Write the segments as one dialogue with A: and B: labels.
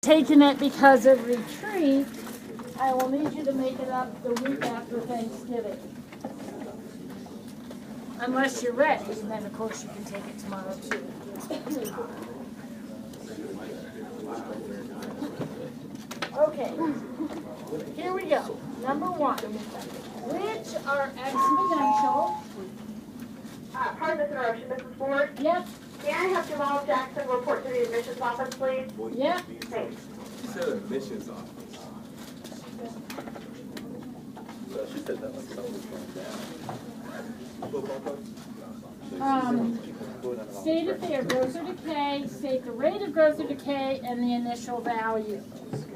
A: taking it because of retreat, I will need you to make it up the week after Thanksgiving. Unless you're ready, and then of course you can take it tomorrow too. Okay, here we go. Number one, which are exponential?
B: Pardon the interruption, Mrs. Ford.
A: Yep,
B: May I have Jamal Jackson report to the admissions office, please?
A: yep.
B: Thanks.
C: She said admissions office. She said that was something
A: State if they are growth or decay, state the rate of growth or decay, and the initial value.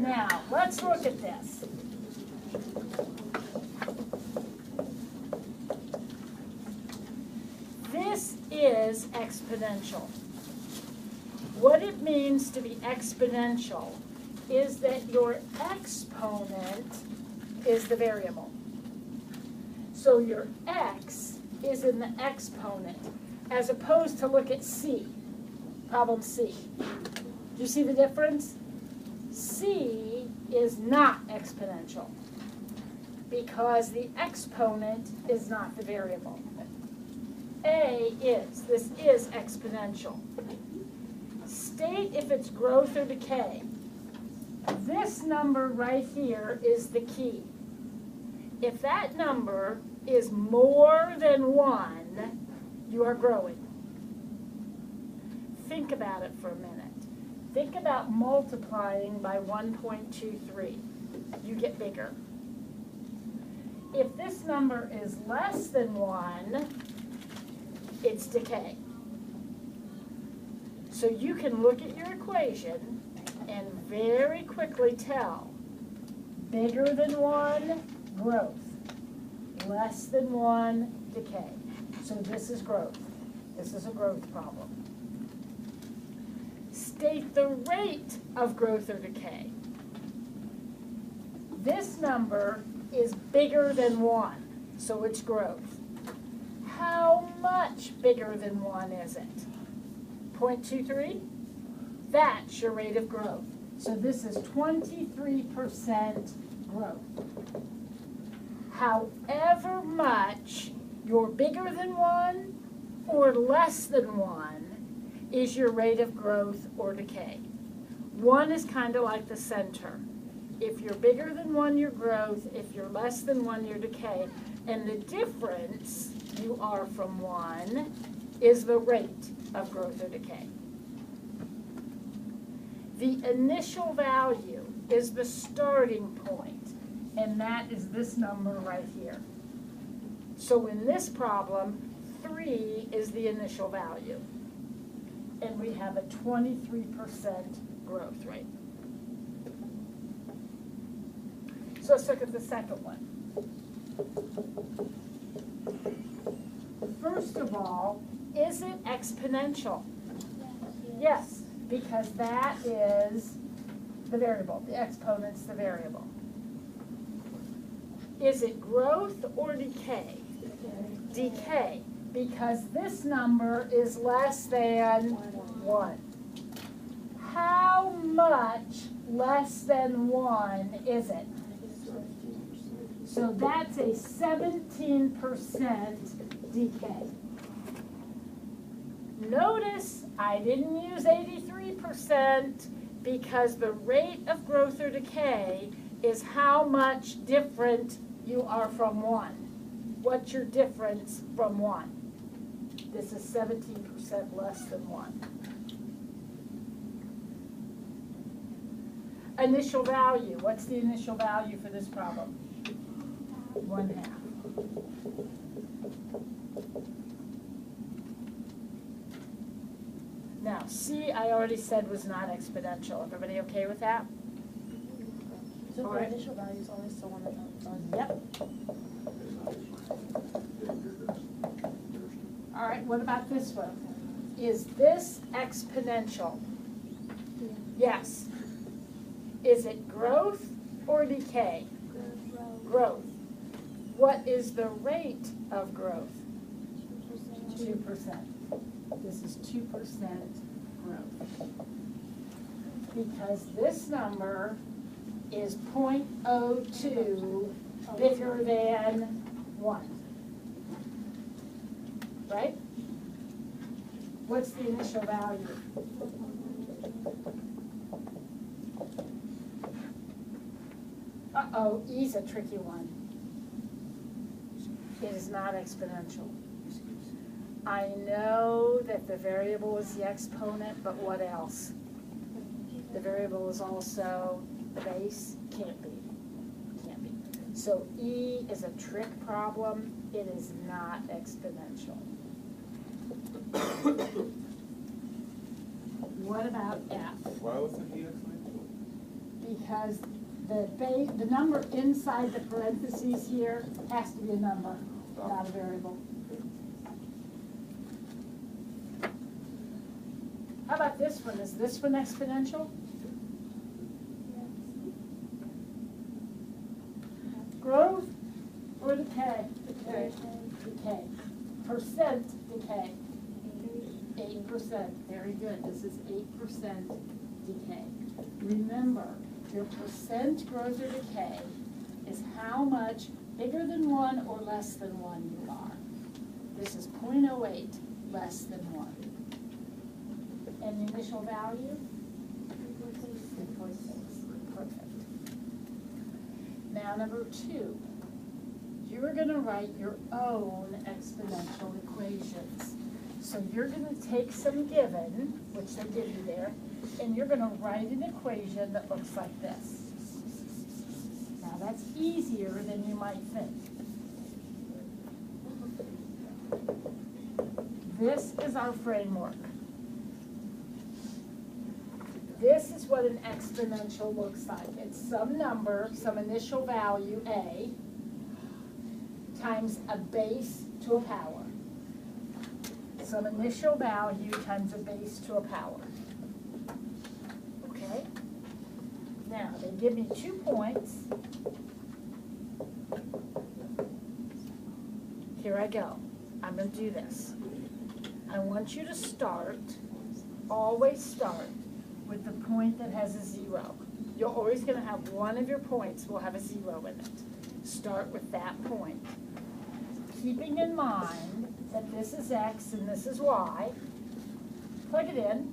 A: Now, let's look at this. This is exponential. What it means to be exponential is that your exponent is the variable. So your x is in the exponent, as opposed to look at C, problem C. Do you see the difference? C is not exponential because the exponent is not the variable. A is. This is exponential. State if it's growth or decay. This number right here is the key. If that number is more than 1, you are growing. Think about it for a minute. Think about multiplying by 1.23. You get bigger. If this number is less than 1, it's decay. So you can look at your equation and very quickly tell, bigger than 1, growth. Less than 1, decay. So this is growth. This is a growth problem. State the rate of growth or decay. This number is bigger than 1, so it's growth. How much bigger than 1 is it? 0.23? That's your rate of growth. So this is 23% growth. However much you're bigger than 1 or less than 1 is your rate of growth or decay. 1 is kind of like the center. If you're bigger than 1, your growth. If you're less than 1, your decay. And the difference you are from 1 is the rate of growth or decay. The initial value is the starting point, and that is this number right here. So in this problem, 3 is the initial value, and we have a 23% growth rate. So let's look at the second one. First of all, is it exponential? Yes, because that is the variable. The exponent's the variable. Is it growth or decay? Decay, because this number is less than 1. How much less than 1 is it? So that's a 17% decay. Notice I didn't use 83% because the rate of growth or decay is how much different you are from 1. What's your difference from 1? This is 17% less than 1. Initial value. What's the initial value for this problem? 1/2. Now, C, I already said was not exponential. Everybody okay with that?
D: So
A: All
D: the
A: right.
D: initial value is always the one that's on.
A: Yep. All right, what about this one? Is this exponential? Yes. Is it growth or decay? Growth. What is the rate of growth? 2%. This is 2% growth. because this number is 0.02 bigger than 1. Right? What's the initial value? Uh-oh, E's a tricky one. It is not exponential. I know that the variable is the exponent, but what else? The variable is also the base? Can't be. Can't be. So E is a trick problem. It is not exponential. What about F?
C: Why wasn't he exponential?
A: Because the number inside the parentheses here has to be a number, not a variable. How about this one? Is this one exponential? Growth or decay?
D: Decay.
A: Decay. Percent decay. 8%. Very good. This is 8% decay. Remember, your percent growth or decay is how much bigger than 1 or less than 1 you are. This is 0.08 less than 1. And the initial value? 3.6. Perfect. Now number 2. You are going to write your own exponential equations. So you're going to take some given, which they give you there, and you're going to write an equation that looks like this. Now that's easier than you might think. This is our framework. This is what an exponential looks like. It's some number, some initial value, A, times a base to a power. Some initial value times a base to a power. Okay? Now, they give me 2 points. Here I go. I'm going to do this. I want you to start, always start, with the point that has a 0. You're always going to have one of your points will have a 0 in it. Start with that point. Keeping in mind that this is x and this is y, plug it in.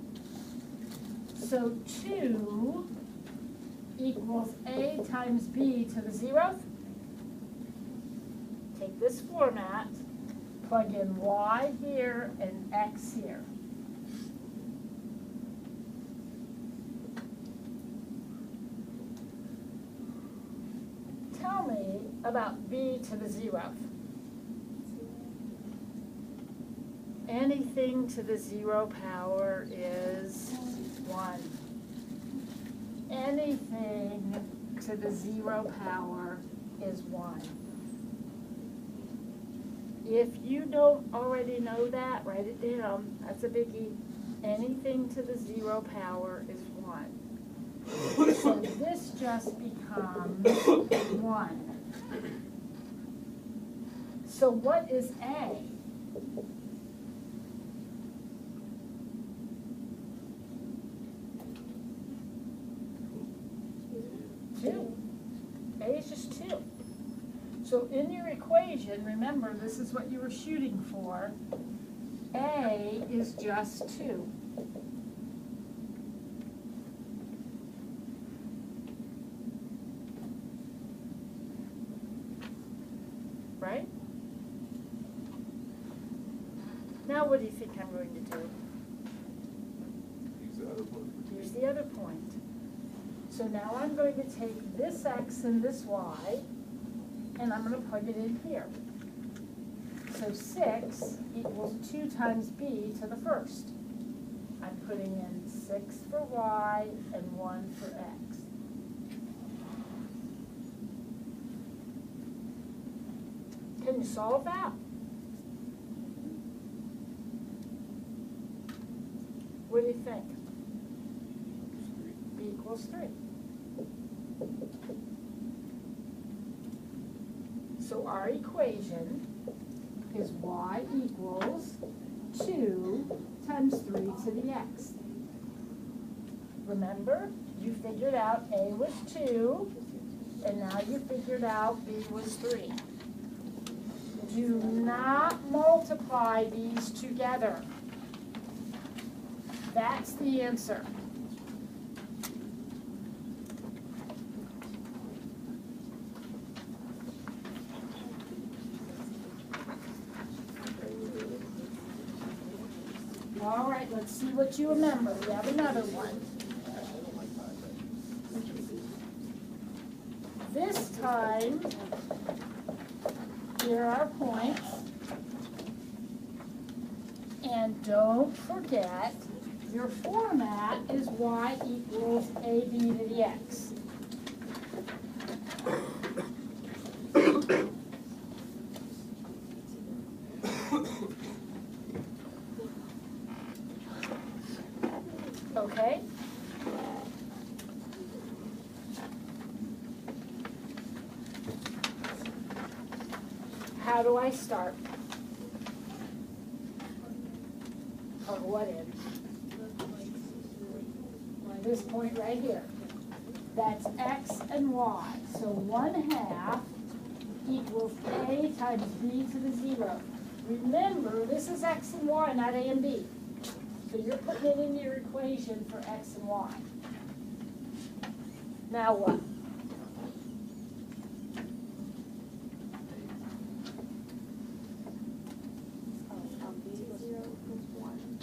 A: So 2 equals a times b to the 0th. Take this format, plug in y here and x here. Tell me about b to the 0th. Anything to the 0 power is 1. Anything to the 0 power is 1. If you don't already know that, write it down. That's a biggie. Anything to the 0 power is 1. So this just becomes 1. So what is A? A is just 2. So in your equation, remember, this is what you were shooting for. A is just 2. Right? Now what do you think I'm going to do?
C: Use the other one.
A: Here's the other point. So now I'm going to take this x and this y, and I'm going to plug it in here. So 6 equals 2 times b to the first. I'm putting in 6 for y and 1 for x. Can you solve that? What do you think? B equals 3. So our equation is y equals 2 times 3 to the x. Remember, you figured out A was 2, and now you figured out B was 3. Do not multiply these together. That's the answer. All right, let's see what you remember. We have another one. This time, here are points. And don't forget, your format is y equals ab to the x. Okay? How do I start? Of what end? This point right here. That's x and y. So 1/2 equals a times b to the 0. Remember, this is x and y, not a and b. So you're putting it in your equation for x and y. Now what?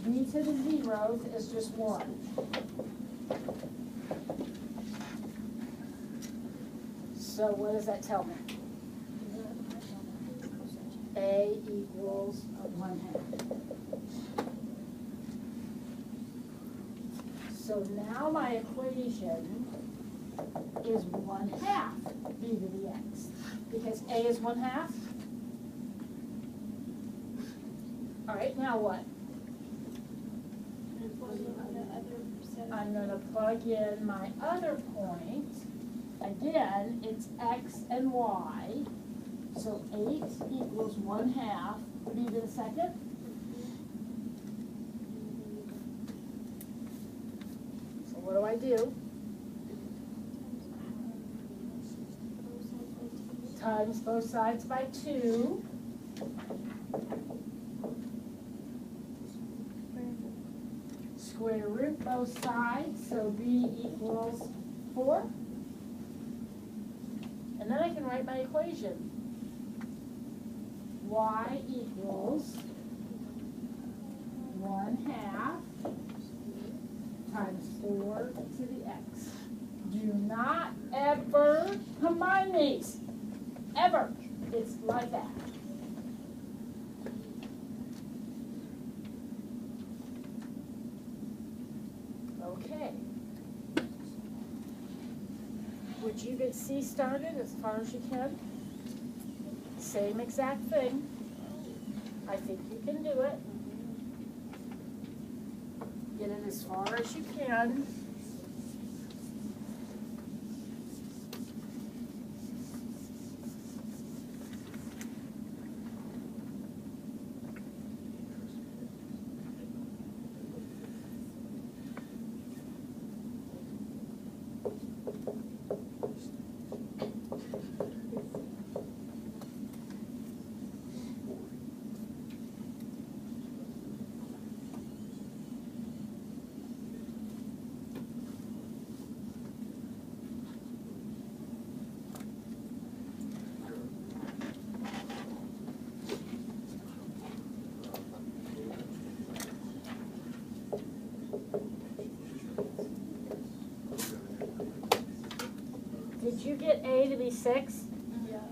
A: B to the 0 is just 1. So what does that tell me? A equals 1/2. So now my equation is 1/2 b to the x, because a is 1/2. All right, now what? I'm going to plug in my other point. Again, it's x and y. So 8 equals 1/2 b to the second. So what do I do? Times both sides by 2. Square root both sides, so b equals 4. And then I can write my equation. Y equals 1/2 times 4 to the x. Do not ever combine these. Ever. It's like that. Okay. Would you get C started as far as you can? Same exact thing. I think you can do it. Get it as far as you can. Did you get A to be 6?
D: Yes.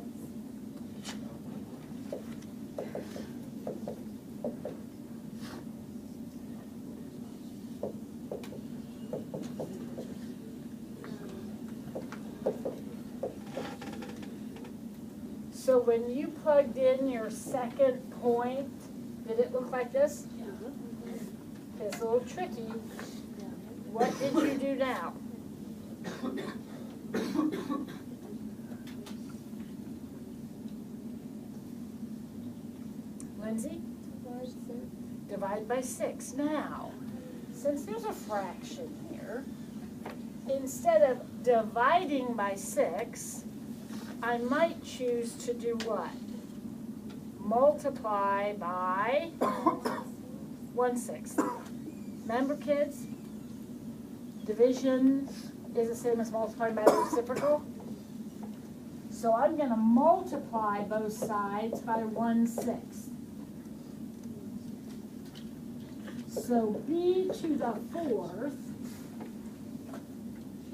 A: So when you plugged in your second point, did it look like this?
D: Yeah.
A: It's a little tricky. What did you do now? Lindsay? Divide by 6. Now, since there's a fraction here, instead of dividing by 6, I might choose to do what? Multiply by 1/6. Remember, kids? Division is the same as multiplying by the reciprocal. So I'm going to multiply both sides by 1/6. So b to the 4th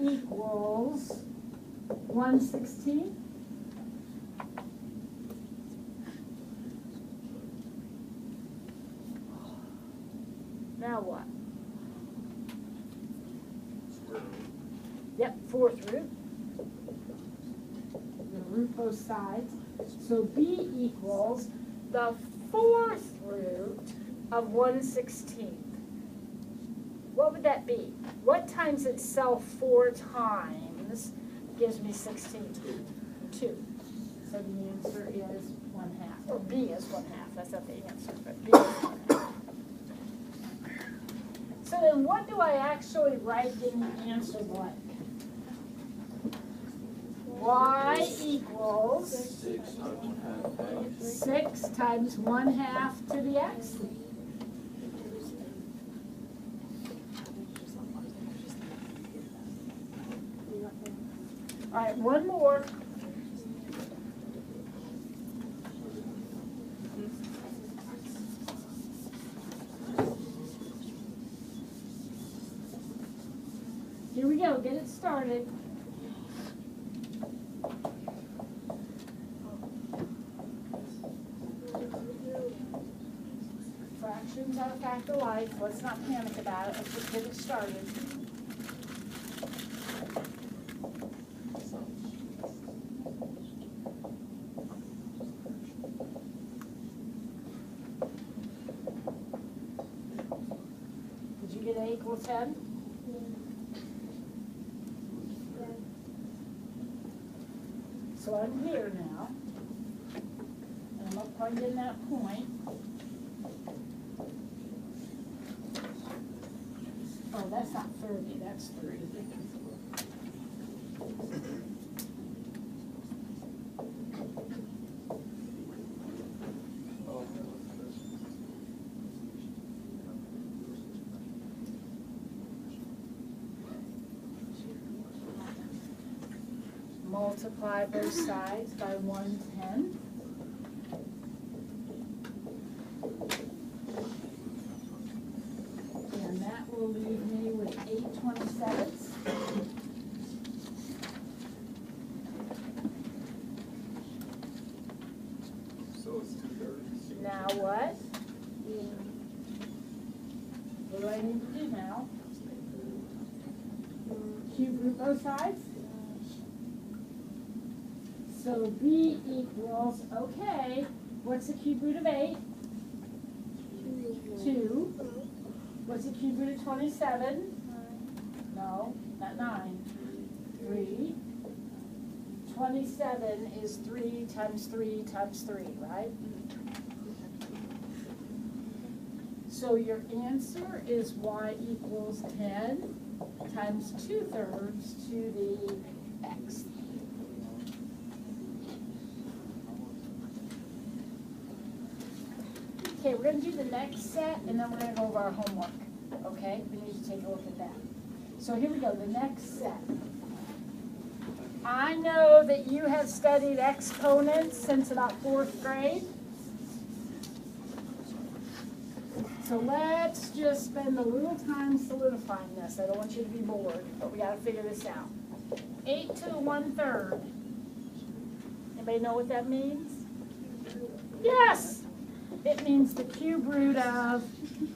A: equals 1/16. Now what?
C: Square root.
A: Yep, 4th root. The root both sides. So b equals the 4th root of 1/16. What would that be? What times itself 4 times gives me 16? 2. So the answer is 1/2. Or b is 1/2. That's not the answer, but b is 1/2. So then what do I actually write in the answer blank? Y equals
C: 6 times 1/2 x.
A: 6 times 1/2 to the x. All right, one more. Here we go, get it started. Fractions are a fact of life. Let's not panic about it. Let's just get it started. Did you get A equals 10? So I'm here now, and I'm going to plug in that point. Oh, that's not 30, that's 3. Multiply both sides by 1/10. And that will leave me with 8/27.
C: So it's 2/3.
A: Now what? What do I need to do now? Cube root both sides? So b equals, okay, what's the cube root of 8? 2. What's the cube root of 27? No, not 9. 3. 27 is 3 times 3 times 3, right? So your answer is y equals 10 times 2/3 to the x. Okay, we're going to do the next set, and then we're going to go over our homework. Okay, we need to take a look at that. So here we go, the next set. I know that you have studied exponents since about 4th grade. So let's just spend a little time solidifying this. I don't want you to be bored, but we got to figure this out. 8 to the 1/3. Anybody know what that means? Yes! It means the cube root of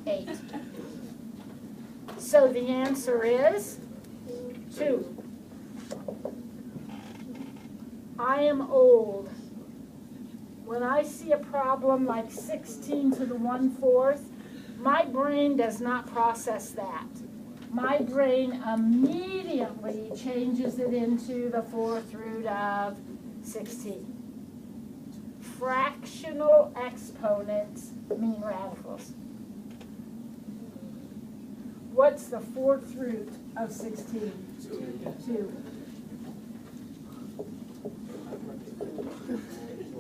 A: 8. So the answer is 2. I am old. When I see a problem like 16 to the 1/4, my brain does not process that. My brain immediately changes it into the 4th root of 16. Fractional exponents mean radicals. What's the fourth root of 16? 2.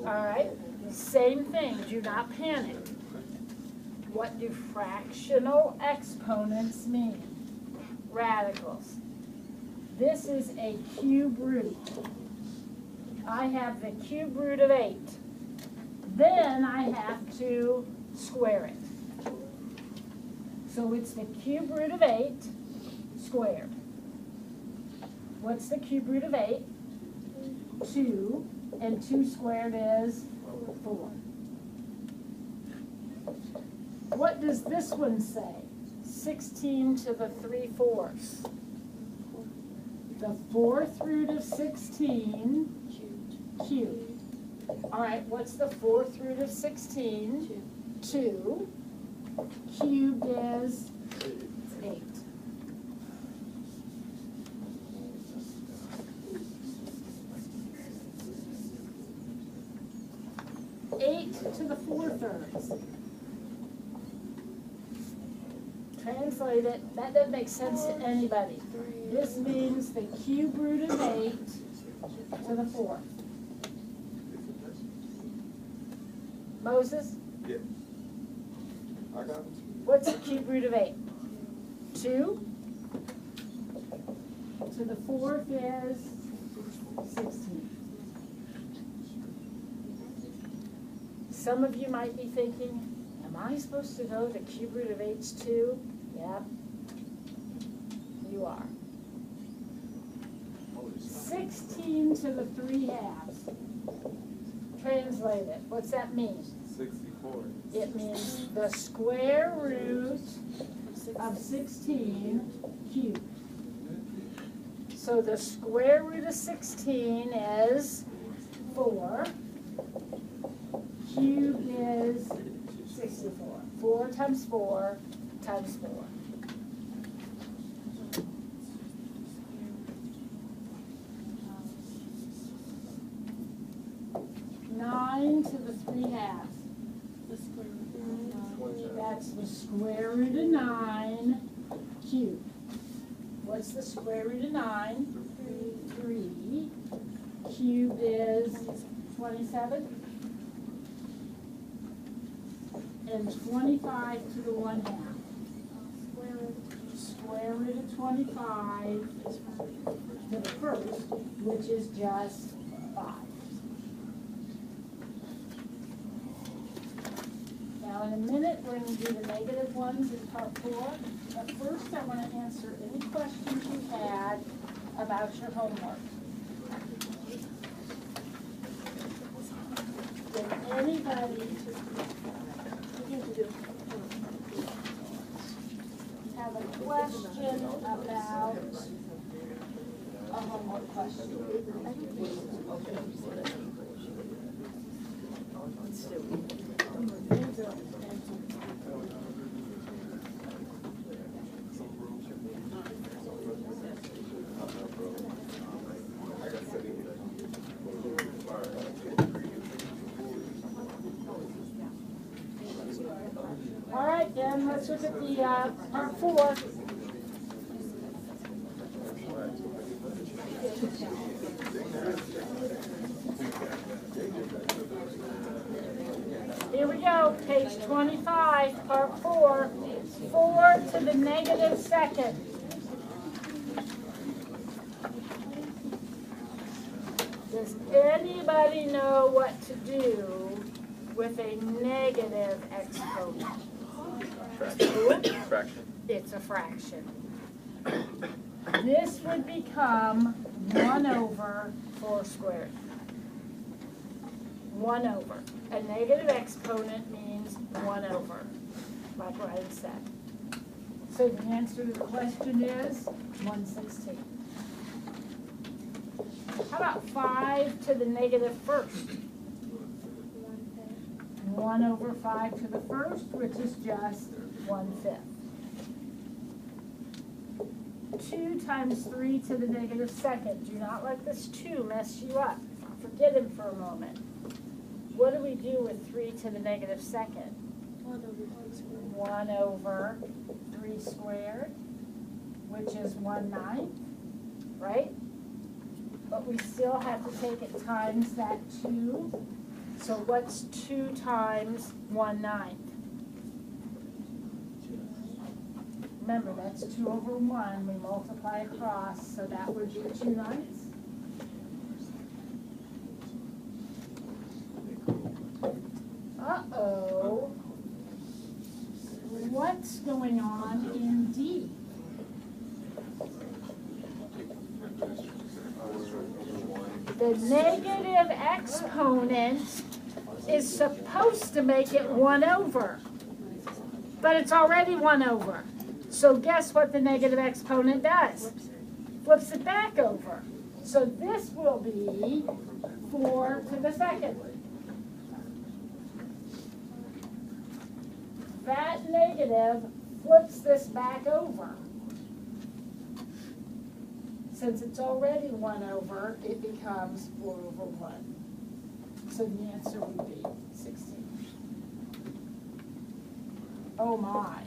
A: All right, same thing, do not panic. What do fractional exponents mean? Radicals. This is a cube root. I have the cube root of 8. Then I have to square it. So it's the cube root of 8 squared. What's the cube root of 8? 2. And 2 squared is 4. What does this one say? 16 to the 3/4. The fourth root of 16 cubed. All right, what's the fourth root of 16? 2. Cubed is 8. To the 4/3. Translate it. That doesn't make sense to anybody. This means the cube root of 8 to the 4th. Moses?
C: Yeah. I got it.
A: What's the cube root of 8? 2. To the 4th is 16. Some of you might be thinking, am I supposed to know the cube root of 8's 2? Yep, you are. 16 to the 3/2. Translate it. What's that mean?
C: 64.
A: It means the square root of 16 cubed. So the square root of 16 is 4. Cubed is 64. 4 times 4 times 4. 9 to the 3/2. That's the square root of 9 cubed. What's the square root of 9? 3. Cubed is 27. And 25 to the 1/2. Square root of 25 to the first, which is just 5. Now in a minute, we're going to do the negative ones in part 4. But first, I want to answer any questions you had about your homework. Did anybody have a question about a homework question? All right, then let's look at the part 4. Here we go, page 25, part 4. 4 to the negative second. Does anybody know what to do with a negative exponent?
C: Fraction.
A: It's a fraction. This would become 1 over 4 squared. 1 over. A negative exponent means 1 over, like Ryan said. So the answer to the question is 1/16. How about 5 to the negative first? 1 over 5 to the first, which is just 1/5. 2 times 3 to the negative second. Do not let this 2 mess you up. Forget him for a moment. What do we do with 3 to the negative second? 1 over 3 squared. which is 1/9, right? But we still have to take it times that 2. So what's 2 times 1/9? Remember, that's 2 over 1. We multiply across, so that would be 2/9. Uh-oh. What's going on in D? The negative exponent is supposed to make it 1 over, but it's already 1 over. So guess what the negative exponent does? Flips it back over. So this will be 4 to the second. That negative flips this back over. Since it's already 1 over, it becomes 4 over 1. So the answer would be 16. Oh my.